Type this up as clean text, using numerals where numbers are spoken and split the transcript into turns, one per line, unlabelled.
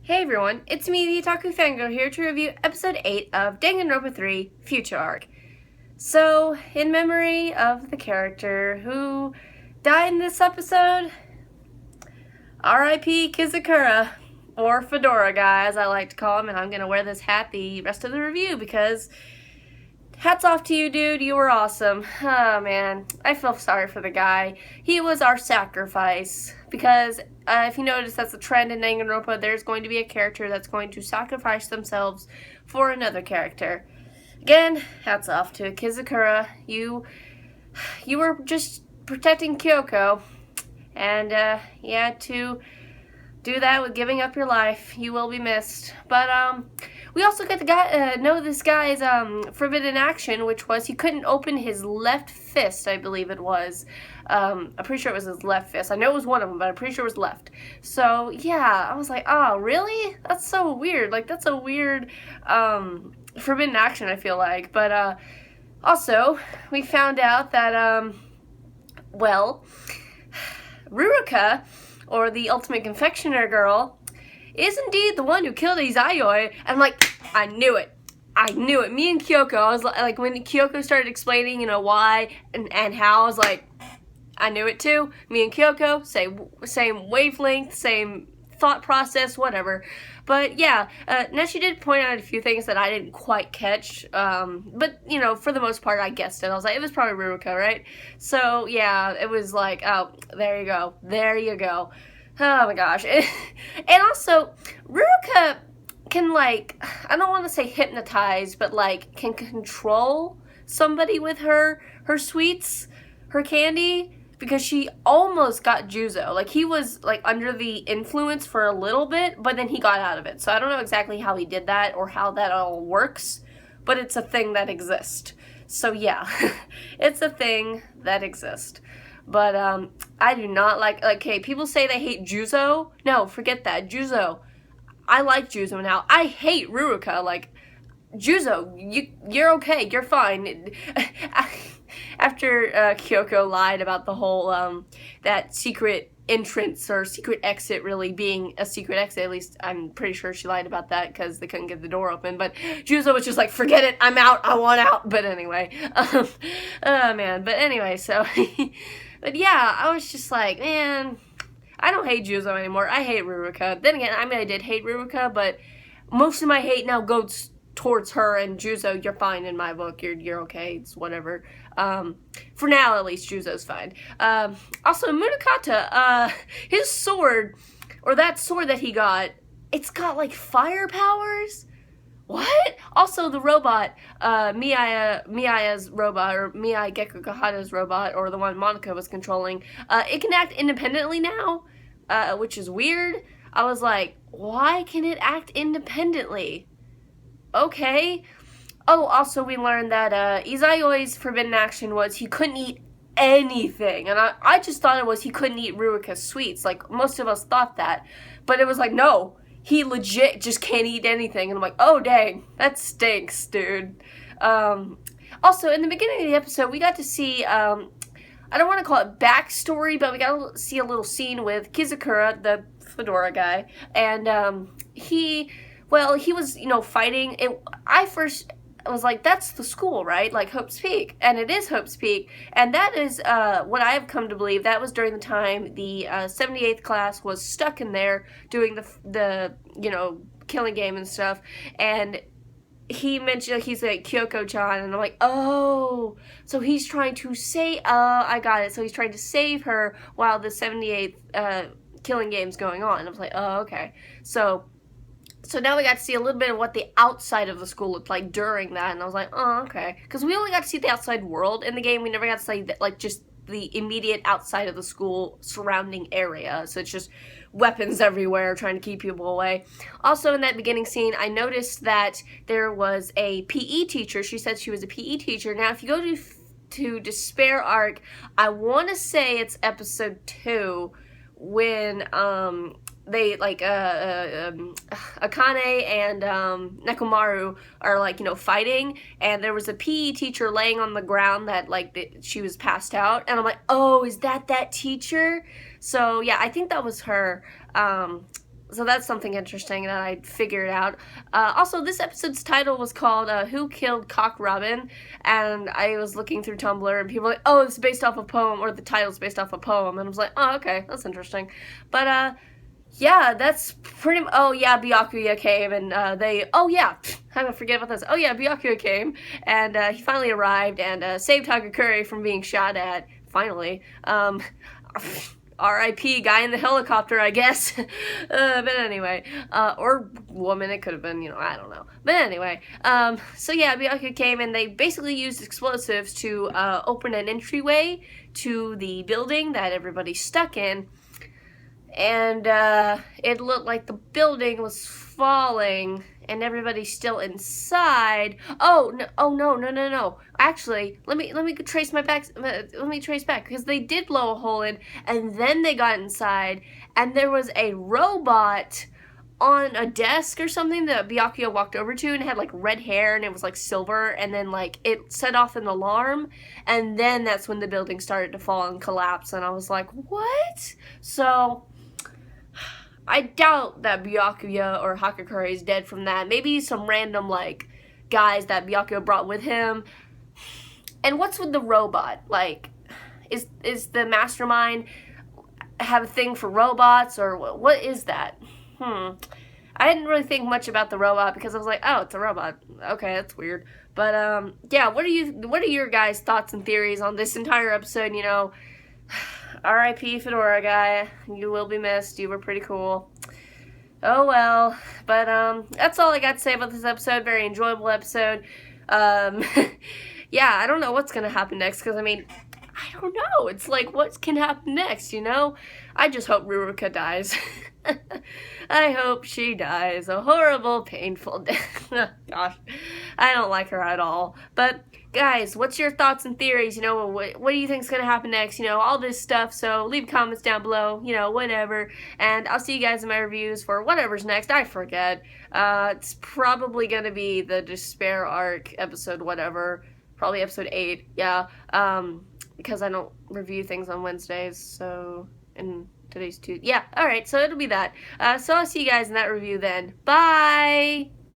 Hey everyone, it's me, the Otaku Fangirl, here to review episode 8 of Danganronpa 3 Future Arc. So, in memory of the character who died in this episode, R.I.P. Kizakura, or Fedora Guy, as I like to call him, and I'm gonna wear this hat the rest of the review because hats off to you, dude. You were awesome. Oh, man. I feel sorry for the guy. He was our sacrifice. Because if you notice, that's a trend in Danganronpa. There's going to be a character that's going to sacrifice themselves for another character. Again, hats off to Kizakura. You were just protecting Kyoko. And, to do that with giving up your life. You will be missed. But, we also get to know this guy's forbidden action, which was he couldn't open his left fist, I believe it was. I'm pretty sure it was his left fist. I know it was one of them, but I'm pretty sure it was left. So, yeah, I was like, oh, really? That's so weird. Like, that's a weird forbidden action, I feel like. But, also, we found out that, Ruruka, or the Ultimate Confectioner Girl, is indeed the one who killed Izayoi. And I'm like, I knew it. Me and Kyoko, I was like, when Kyoko started explaining, why and how, I was like, I knew it too. Me and Kyoko, same wavelength, same thought process, whatever. But yeah, now she did point out a few things that I didn't quite catch. But, for the most part, I guessed it. I was like, it was probably Ruruka, right? So, yeah, it was like, oh, there you go. There you go. Oh my gosh. And also, Ruruka can, I don't want to say hypnotize, but, can control somebody with her sweets, her candy, because she almost got Juzo. He was, under the influence for a little bit, but then he got out of it. So I don't know exactly how he did that or how that all works, but it's a thing that exists. So yeah, it's a thing that exists. But, I do not okay, people say they hate Juzo. No, forget that. Juzo. I like Juzo now. I hate Ruruka. Juzo, you're okay. You're fine. After Kyoko lied about the whole, that secret entrance or secret exit really being a secret exit, at least I'm pretty sure she lied about that because they couldn't get the door open, but Juzo was just like, forget it, I'm out, I want out, but anyway, oh man, but anyway, so, but yeah, I was just like, man, I don't hate Juzo anymore, I hate Ruruka. Then again, I did hate Ruruka, but most of my hate now goes towards her, and Juzo, you're fine in my book. You're okay. It's whatever. For now, at least, Juzo's fine. Also, Munakata, his sword, or that sword that he got, it's got, fire powers? What? Also, the robot, Miya's robot, or Miyai Gekukahata's robot, or the one Monica was controlling, it can act independently now, which is weird. I was like, why can it act independently? Okay. Oh, also we learned that Izayoi's forbidden action was he couldn't eat anything. And I just thought it was he couldn't eat Ruruka's sweets. Most of us thought that. But it was like, no, he legit just can't eat anything. And I'm like, oh, dang, that stinks, dude. Also, in the beginning of the episode, we got to see, I don't want to call it backstory, but we got to see a little scene with Kizakura, the fedora guy. And he was, fighting. I first was like, that's the school, right? Hope's Peak. And it is Hope's Peak. And that is what I have come to believe. That was during the time the 78th class was stuck in there doing the killing game and stuff. And he mentioned, he's like, Kyoko-chan. And I'm like, oh, so he's trying to I got it. So he's trying to save her while the 78th killing game's going on. And I was like, oh, okay. So now we got to see a little bit of what the outside of the school looked like during that, and I was like, oh, okay. Because we only got to see the outside world in the game. We never got to see, just the immediate outside of the school surrounding area. So it's just weapons everywhere trying to keep people away. Also, in that beginning scene, I noticed that there was a PE teacher. She said she was a PE teacher. Now, if you go to Despair Arc, I want to say it's episode 2, when, they, Akane and, Nekomaru are, fighting, and there was a PE teacher laying on the ground that, she was passed out, and I'm like, oh, is that teacher? So, yeah, I think that was her. so that's something interesting that I figured out. Also, this episode's title was called Who Killed Cock Robin? And I was looking through Tumblr, and people were like, oh, it's based off a poem, or the title's based off a poem. And I was like, oh, okay, that's interesting. But, yeah, that's pretty oh, yeah, Byakuya came, and oh, yeah, I'm gonna forget about this. Oh, yeah, Byakuya came, and he finally arrived and saved Hagakure from being shot at, finally. R.I.P. guy in the helicopter, I guess. But anyway, or woman, it could have been, I don't know. But anyway, so yeah, Byakuya came and they basically used explosives to open an entryway to the building that everybody's stuck in. And it looked like the building was falling and everybody's still inside. Oh no. Actually, let me trace back because they did blow a hole in and then they got inside and there was a robot on a desk or something that Byakuya walked over to and it had like red hair and it was like silver and then like it set off an alarm and then that's when the building started to fall and collapse and I was like, what? So I doubt that Byakuya or Hagakure is dead from that. Maybe some random, like, guys that Byakuya brought with him. And what's with the robot? Like, is the mastermind have a thing for robots, or what is that? I didn't really think much about the robot because I was like, oh, it's a robot. Okay, that's weird. But, yeah, what are your guys' thoughts and theories on this entire episode, R.I.P. Fedora guy, you will be missed, you were pretty cool. Oh well, but that's all I got to say about this episode, very enjoyable episode. Yeah, I don't know what's going to happen next, because I don't know, it's like, what can happen next, I just hope Ruruka dies. I hope she dies a horrible, painful death. Gosh, I don't like her at all, but guys, what's your thoughts and theories? What do you think's gonna happen next? All this stuff. So leave comments down below. Whatever. And I'll see you guys in my reviews for whatever's next. I forget. It's probably gonna be the Despair arc episode, whatever. Probably episode 8. Yeah. Because I don't review things on Wednesdays. So and today's Tuesday. Yeah. All right. So it'll be that. So I'll see you guys in that review then. Bye.